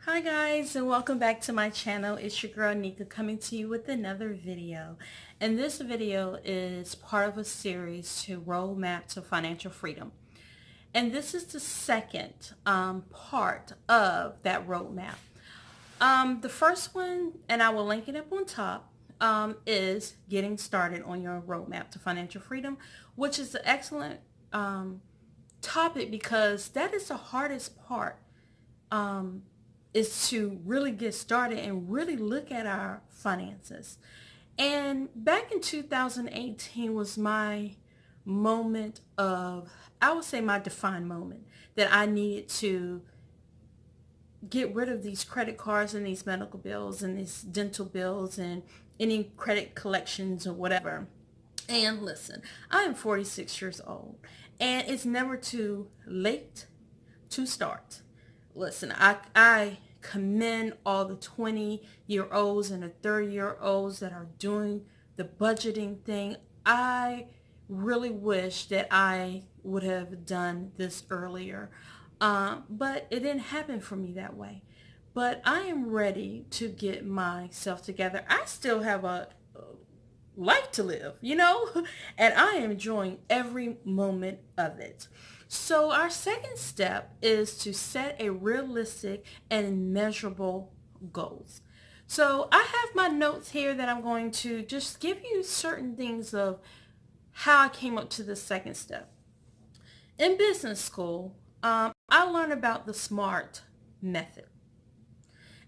Hi guys, and welcome back to my channel. It's your girl Anika coming to you with another video. And this video is part of a series to roadmap to financial freedom. And this is the second part of that roadmap. The first one, and I will link it up on top, is getting started on your roadmap to financial freedom, which is an excellent topic because that is the hardest part. Is to really get started and really look at our finances. And back in 2018 was my moment of, I would say my defined moment that I needed to get rid of these credit cards and these medical bills and these dental bills and any credit collections or whatever. And listen, I am 46 years old and it's never too late to start. Listen, I commend all the 20-year-olds and the 30-year-olds that are doing the budgeting thing. I really wish that I would have done this earlier, but it didn't happen for me that way. But I am ready to get myself together. I still have a life to live, and I am enjoying every moment of it. So our second step is to set a realistic and measurable goals. So I have my notes here that I'm going to just give you certain things of how I came up to the second step. In business school, I learned about the SMART method.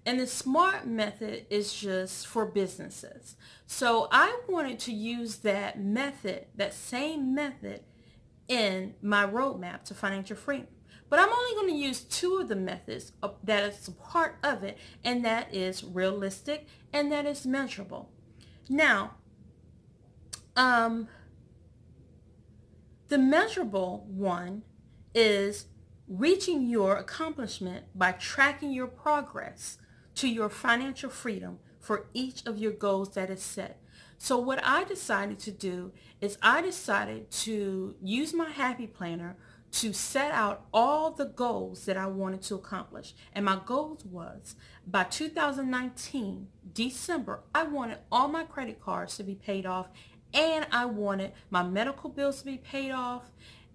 And the SMART method is just for businesses. So I wanted to use that method, that same method, in my roadmap to financial freedom. But I'm only going to use two of the methods that is a part of it, and that is realistic and that is measurable. Now, the measurable one is reaching your accomplishment by tracking your progress to your financial freedom for each of your goals that is set. So what I decided to do is I decided to use my happy planner to set out all the goals that I wanted to accomplish. And my goals was by 2019, December, I wanted all my credit cards to be paid off and I wanted my medical bills to be paid off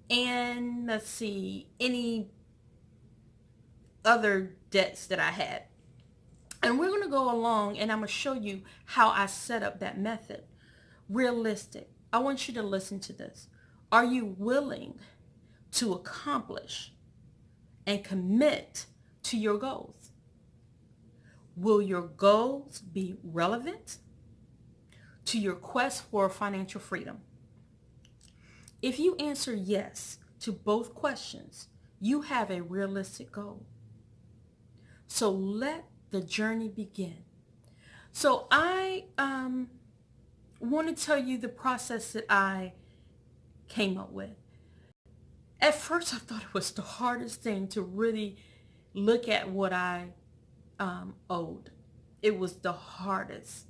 and let's see, any other debts that I had. And we're going to go along and I'm going to show you how I set up that method. Realistic. I want you to listen to this. Are you willing to accomplish and commit to your goals? Will your goals be relevant to your quest for financial freedom? If you answer yes to both questions, you have a realistic goal. So let the journey begin. So I want to tell you the process that I came up with. At first I thought it was the hardest thing to really look at what I owed. It was the hardest.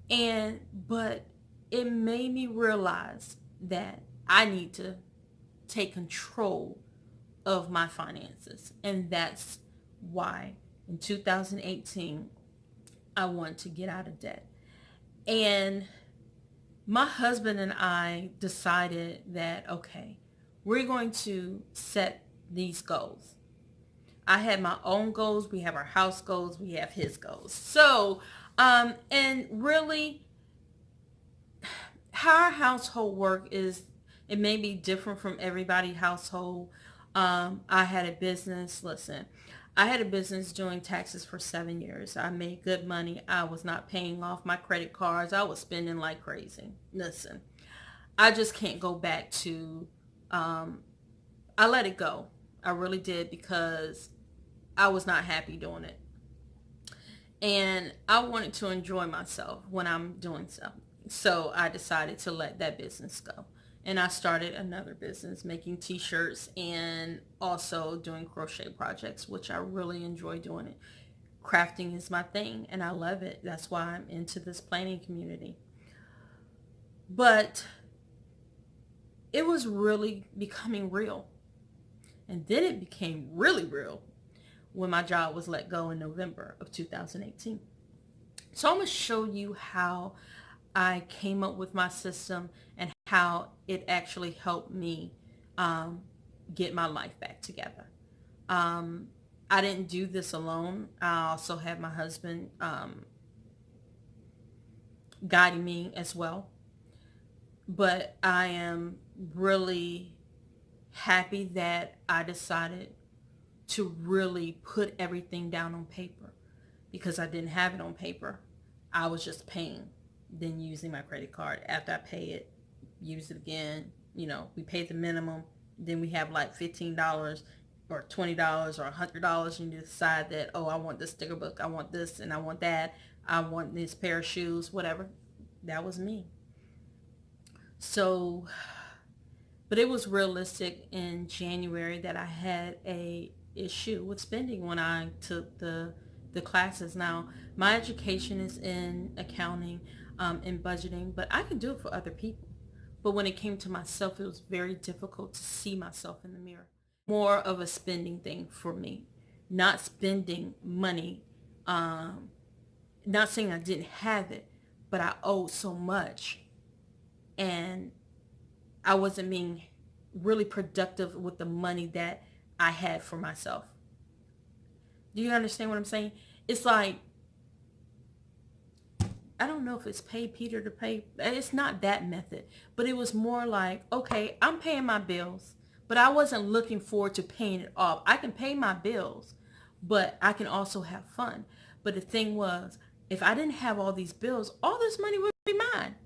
But it made me realize that I need to take control of my finances. And that's why in 2018, I wanted to get out of debt. And my husband and I decided that, okay, we're going to set these goals. I had my own goals. We have our house goals. We have his goals. So, and really how our household work is, it may be different from everybody's household. I had a business. Listen, I had a business doing taxes for 7 years. I made good money. I was not paying off my credit cards. I was spending like crazy. Listen, I just can't go back to, I let it go. I really did because I was not happy doing it. And I wanted to enjoy myself when I'm doing something. So I decided to let that business go. And I started another business making t-shirts and also doing crochet projects, which I really enjoy doing it. Crafting is my thing and I love it. That's why I'm into this planning community. But it was really becoming real. And then it became really real when my job was let go in November of 2018. So I'm going to show you how I came up with my system and how it actually helped me get my life back together. I didn't do this alone. I also had my husband guiding me as well. But I am really happy that I decided to really put everything down on paper, because I didn't have it on paper. I was just paying, then using my credit card. After I pay it, use it again. You know, we pay the minimum. Then we have like $15 or $20 or $100, and you decide that, oh, I want this sticker book, I want this, and I want that, I want this pair of shoes, whatever. That was me. So, but it was realistic in January that I had a issue with spending when I took the classes. Now, my education is in accounting and budgeting, but I could do it for other people. But when it came to myself, it was very difficult to see myself in the mirror. More of a spending thing for me, not spending money, not saying I didn't have it, but I owed so much, and I wasn't being really productive with the money that I had for myself. Do you understand what I'm saying? It's like, I don't know if it's pay Peter to pay. It's not that method, but it was more like, okay, I'm paying my bills, but I wasn't looking forward to paying it off. I can pay my bills, but I can also have fun. But the thing was, if I didn't have all these bills, all this money would be mine.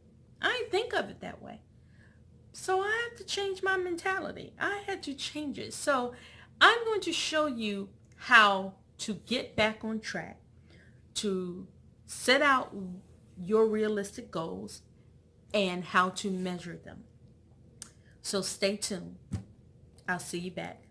I didn't think of it that way. So I had to change my mentality. I had to change it. So I'm going to show you how to get back on track, to set out your realistic goals, and how to measure them. So stay tuned. I'll see you back.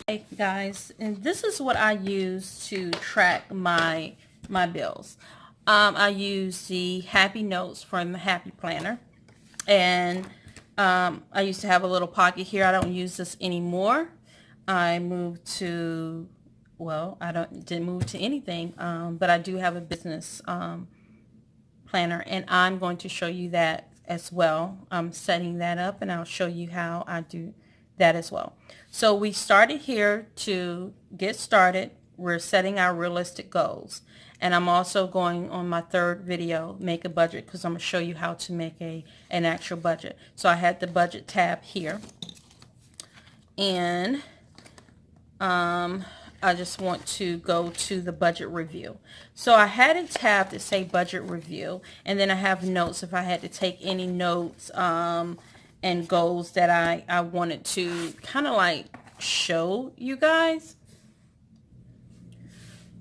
Hey guys, and this is what I use to track my bills. I use the Happy Notes from the Happy Planner, and I used to have a little pocket here. I don't use this anymore. I moved to, well, didn't move to anything, but I do have a business planner, and I'm going to show you that as well. I'm setting that up, and I'll show you how I do that as well. So we started here. To get started, we're setting our realistic goals. And I'm also going on my third video, make a budget, because I'm going to show you how to make an actual budget. So I had the budget tab here. And I just want to go to the budget review. So I had a tab to say budget review. And then I have notes if I had to take any notes and goals that I wanted to kind of like show you guys.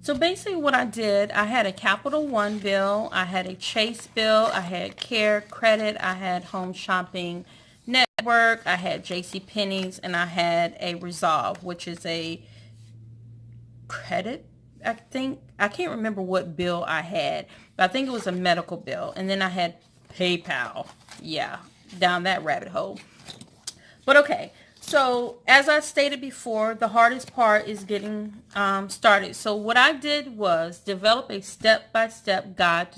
So basically what I did, I had a Capital One bill, I had a Chase bill, I had Care Credit, I had Home Shopping Network, I had JCPenney's, and I had a Resolve, which is a credit, I think. I can't remember what bill I had, but I think it was a medical bill. And then I had PayPal. Yeah, down that rabbit hole. But okay. So as I stated before, the hardest part is getting started. So what I did was develop a step-by-step guide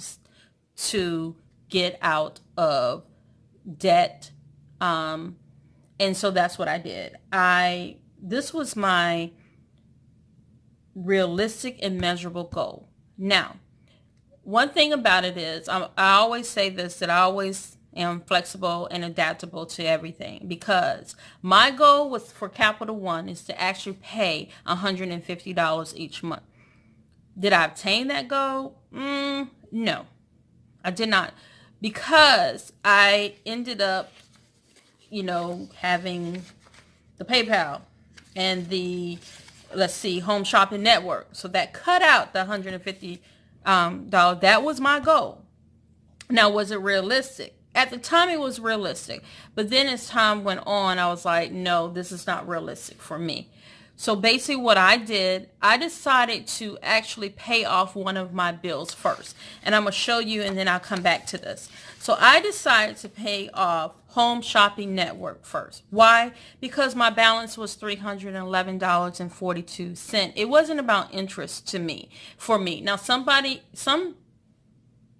to get out of debt. And so that's what I did. This was my realistic and measurable goal. Now, one thing about it is, I always say this, that I always am flexible and adaptable to everything, because my goal was for Capital One is to actually pay $150 each month. Did I obtain that goal? No, I did not, because I ended up, having the PayPal and the, Home Shopping Network. So that cut out the $150. That was my goal. Now, was it realistic? At the time, it was realistic. But then as time went on, I was like, no, this is not realistic for me. So basically what I did, I decided to actually pay off one of my bills first. And I'm going to show you and then I'll come back to this. So I decided to pay off Home Shopping Network first. Why? Because my balance was $311.42. It wasn't about interest to me, for me. Now some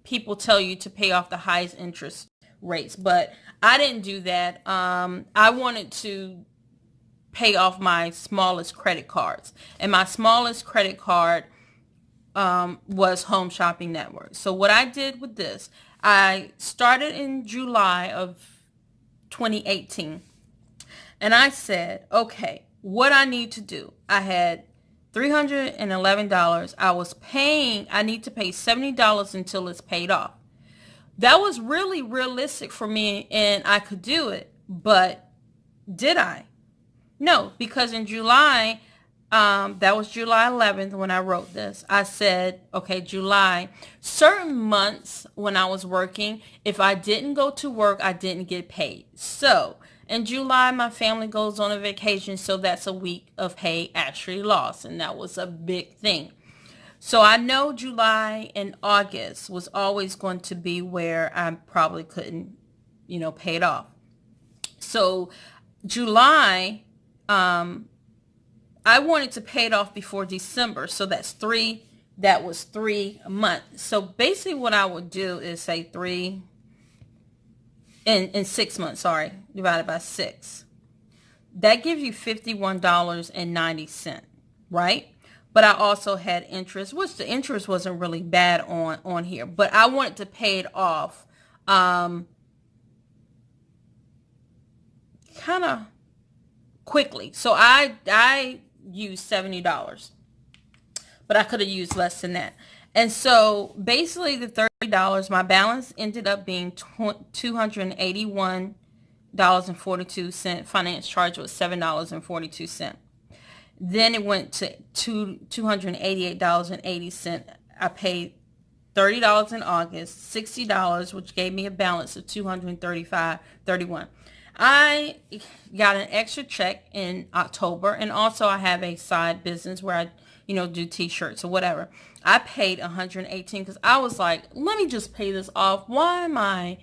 people tell you to pay off the highest interest rates, but I didn't do that. I wanted to pay off my smallest credit cards, and my smallest credit card was Home Shopping Network. So what I did with this, I started in July of 2018, and I said, okay, what I need to do. I had $311. I need to pay $70 until it's paid off. That was really realistic for me, and I could do it, but did I? No, because in July, that was July 11th when I wrote this. I said, okay, July, certain months when I was working, if I didn't go to work, I didn't get paid. So in July, my family goes on a vacation, so that's a week of pay actually lost, and that was a big thing. So I know July and August was always going to be where I probably couldn't, pay it off. So July, I wanted to pay it off before December. So that was 3 months. So basically what I would do is say 3 in 6 months, divided by 6. That gives you $51.90, right? But I also had interest, which the interest wasn't really bad on here. But I wanted to pay it off kind of quickly. So I used $70, but I could have used less than that. And so basically the $30, my balance ended up being $281.42. Finance charge was $7.42. Then it went to $288.80. I paid $30 in August, $60, which gave me a balance of $235.31. I got an extra check in October, and also I have a side business where I, do t-shirts or whatever. I paid $118 because I was like, let me just pay this off. Why am I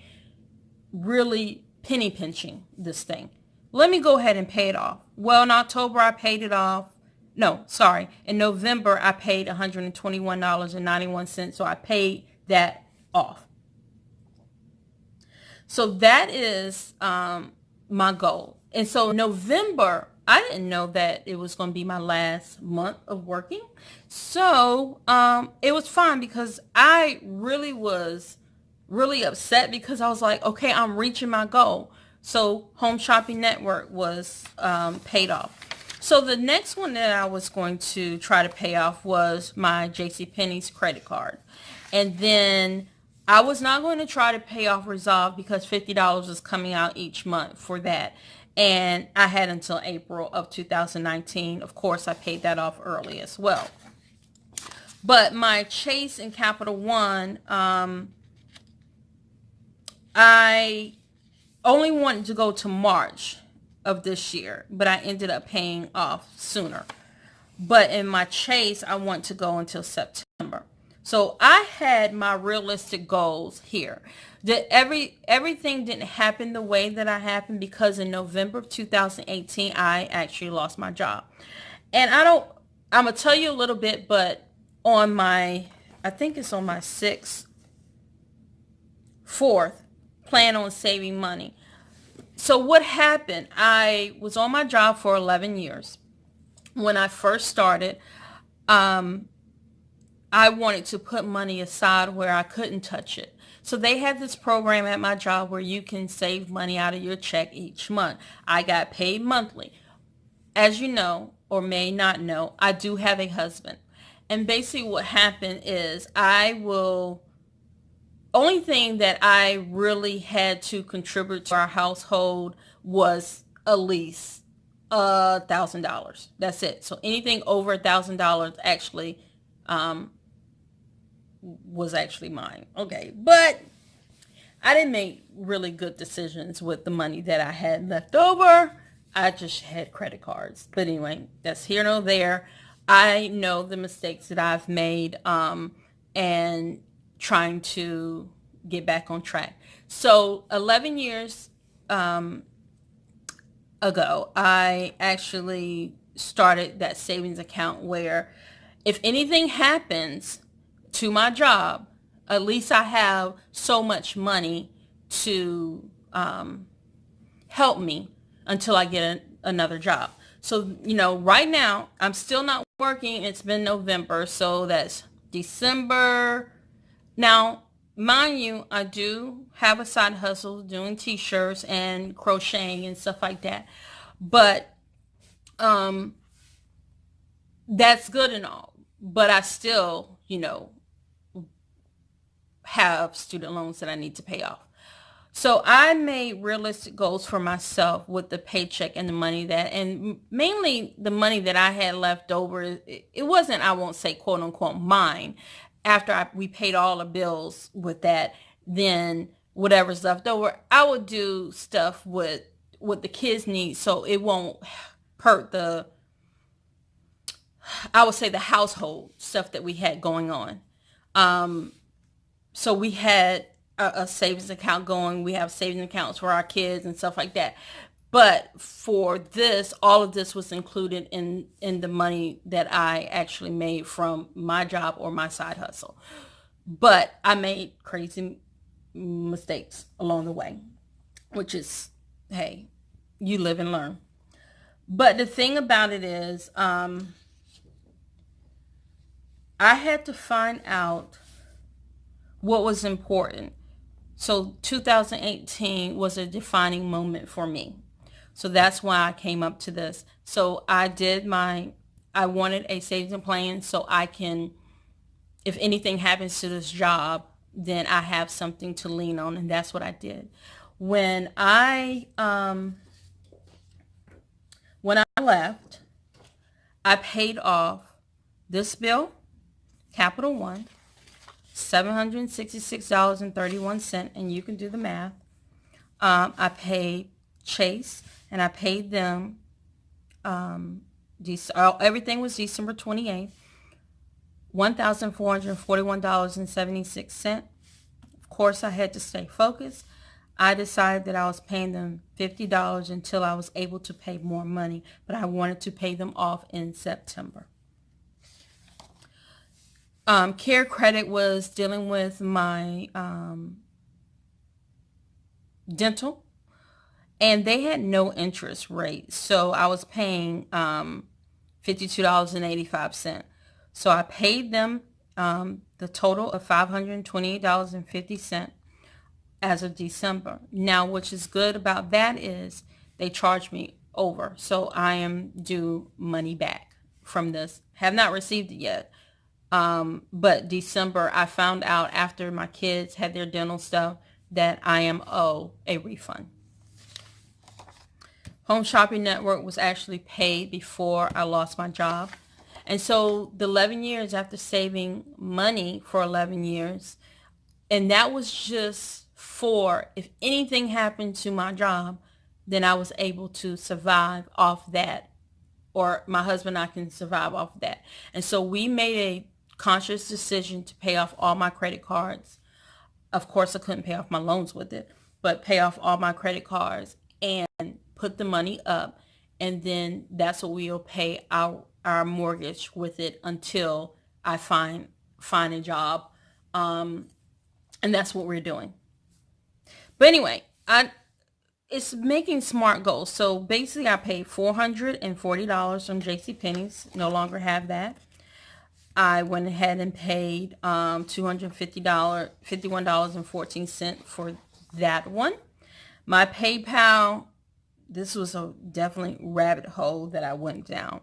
really penny pinching this thing? Let me go ahead and pay it off. Well, in October, I paid it off. No, sorry. In November, I paid $121.91, so I paid that off. So that is my goal. And so November, I didn't know that it was going to be my last month of working. So it was fine because I really was really upset because I was like, okay, I'm reaching my goal. So Home Shopping Network was paid off. So the next one that I was going to try to pay off was my JCPenney's credit card. And then I was not going to try to pay off Resolve because $50 was coming out each month for that. And I had until April of 2019. Of course, I paid that off early as well. But my Chase and Capital One, I only wanted to go to March of this year, but I ended up paying off sooner. But in my Chase, I want to go until September. So I had my realistic goals here. That everything didn't happen the way that I happened because in November of 2018, I actually lost my job. And I'm going to tell you a little bit, but I think it's on my 4th, plan on saving money. So what happened? I was on my job for 11 years. When I first started, I wanted to put money aside where I couldn't touch it. So they had this program at my job where you can save money out of your check each month. I got paid monthly. As you know, or may not know, I do have a husband. And basically what happened is only thing that I really had to contribute to our household was at least $1,000. That's it. So anything over $1,000 actually was actually mine. Okay, but I didn't make really good decisions with the money that I had left over. I just had credit cards. But anyway, that's here nor there. I know the mistakes that I've made, and trying to get back on track. So 11 years ago, I actually started that savings account where if anything happens to my job, at least I have so much money to help me until I get another job. So, right now I'm still not working. It's been November, so that's December. Now, mind you, I do have a side hustle doing t-shirts and crocheting and stuff like that. But that's good and all. But I still, have student loans that I need to pay off. So I made realistic goals for myself with the paycheck and the money and mainly the money that I had left over. It wasn't, I won't say quote unquote mine. After we paid all the bills with that, then whatever's left over, I would do stuff with what the kids need, so it won't hurt I would say the household stuff that we had going on. So we had a savings account going. We have savings accounts for our kids and stuff like that. But for this, all of this was included in the money that I actually made from my job or my side hustle. But I made crazy mistakes along the way, which is, hey, you live and learn. But the thing about it is, I had to find out what was important. So 2018 was a defining moment for me. So that's why I came up to this. So I wanted a savings plan so I can, if anything happens to this job, then I have something to lean on. And that's what I did. When I left, I paid off this bill, Capital One, $766.31, and you can do the math. I paid Chase, and I paid them, everything was December 28th, $1,441.76. Of course, I had to stay focused. I decided that I was paying them $50 until I was able to pay more money, but I wanted to pay them off in September. Care Credit was dealing with my dental, and they had no interest rate. So I was paying $52.85. So I paid them the total of $528.50 as of December. Now, which is good about that is they charged me over. So I am due money back from this. Have not received it yet. But December, I found out after my kids had their dental stuff that I am owed a refund. Home Shopping Network was actually paid before I lost my job. And so the 11 years after saving money for 11 years, and that was just for if anything happened to my job, then I was able to survive off that, or my husband and I can survive off of that. And so we made a conscious decision to pay off all my credit cards. Of course, I couldn't pay off my loans with it, but pay off all my credit cards and put the money up. And then that's what we'll pay our mortgage with it until I find a job. And that's what we're doing. But anyway, it's making smart goals. So basically I paid $440 from JCPenney's. No longer have that. I went ahead and paid $251.14 for that one. My PayPal, this was a definitely rabbit hole that I went down.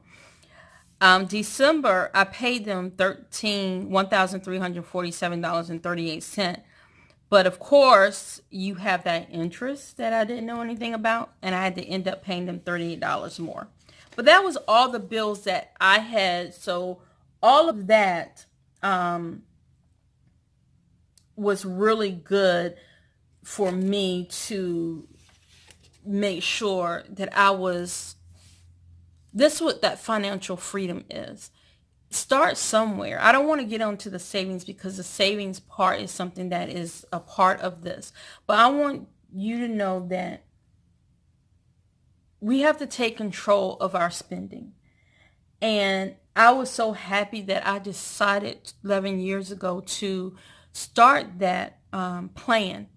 December, I paid them $1,347.38. But of course, you have that interest that I didn't know anything about, and I had to end up paying them $38 more. But that was all the bills that I had. So all of that was really good for me to make sure that this is what that financial freedom is. Start somewhere. I don't want to get onto the savings because the savings part is something that is a part of this. But I want you to know that we have to take control of our spending. And I was so happy that I decided 11 years ago to start that plan,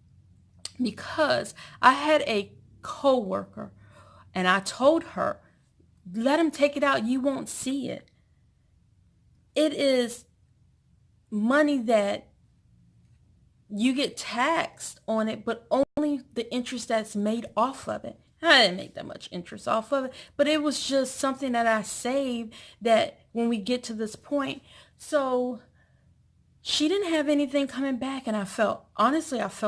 because I had a coworker and I told her, let him take it out. You won't see it. It is money that you get taxed on it, but only the interest that's made off of it. I didn't make that much interest off of it, but it was just something that I saved that when we get to this point. So she didn't have anything coming back, and I felt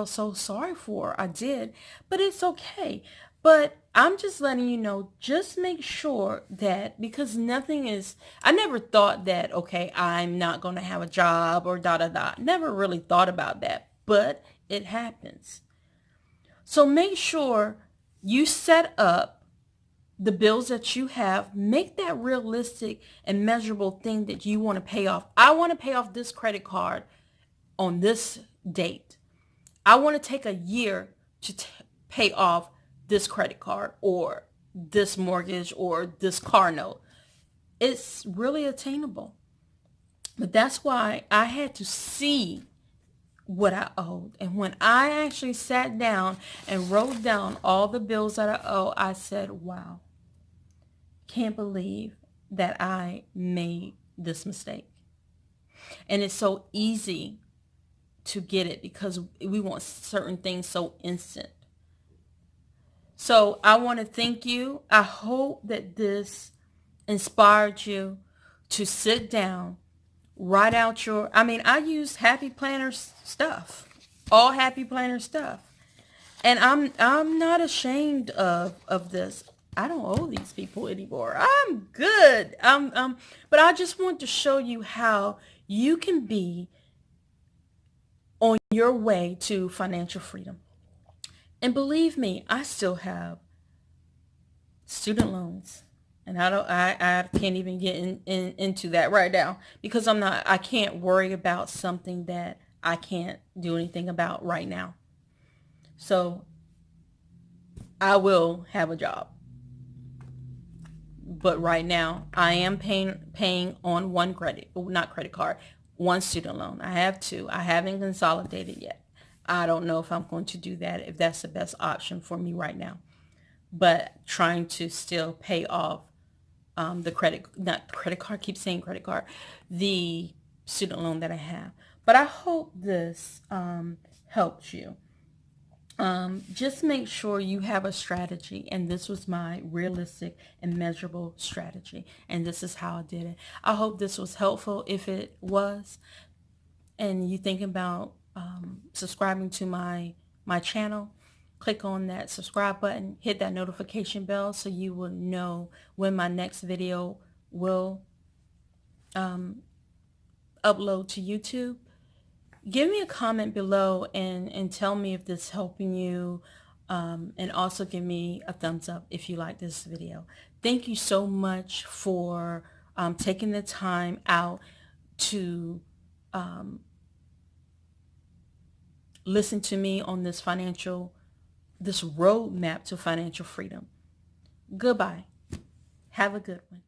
so sorry for her. I did, but it's okay. But I'm just letting you know, just make sure that, because I never thought that, okay, I'm not going to have a job or da-da-da. Never really thought about that, but it happens. So make sure you set up the bills that you have. Make that realistic and measurable thing that you want to pay off. I want to pay off this credit card on this date. I want to take a year to pay off this credit card or this mortgage or this car note. It's really attainable. But that's why I had to see what I owed. And when I actually sat down and wrote down all the bills that I owe, I said, wow, can't believe that I made this mistake. And it's so easy to get it because we want certain things so instant. So I want to thank you. I hope that this inspired you to sit down, write out I use Happy Planner stuff, all Happy Planner stuff. And I'm not ashamed of this. I don't owe these people anymore. I'm good. But I just want to show you how you can be on your way to financial freedom. And believe me, I still have student loans. And I can't even get into that right now because I can't worry about something that I can't do anything about right now. So I will have a job. But right now I am paying on one one student loan. I have two. I haven't consolidated yet. I don't know if I'm going to do that, if that's the best option for me right now. But trying to still pay off the the student loan that I have. But I hope this helps you. Just make sure you have a strategy, and this was my realistic and measurable strategy, and this is how I did it. I hope this was helpful. If it was, and you think about subscribing to my channel, click on that subscribe button, hit that notification bell so you will know when my next video will upload to YouTube. Give me a comment below and tell me if this is helping you, and also give me a thumbs up if you like this video. Thank you so much for taking the time out to listen to me on this roadmap to financial freedom. Goodbye. Have a good one.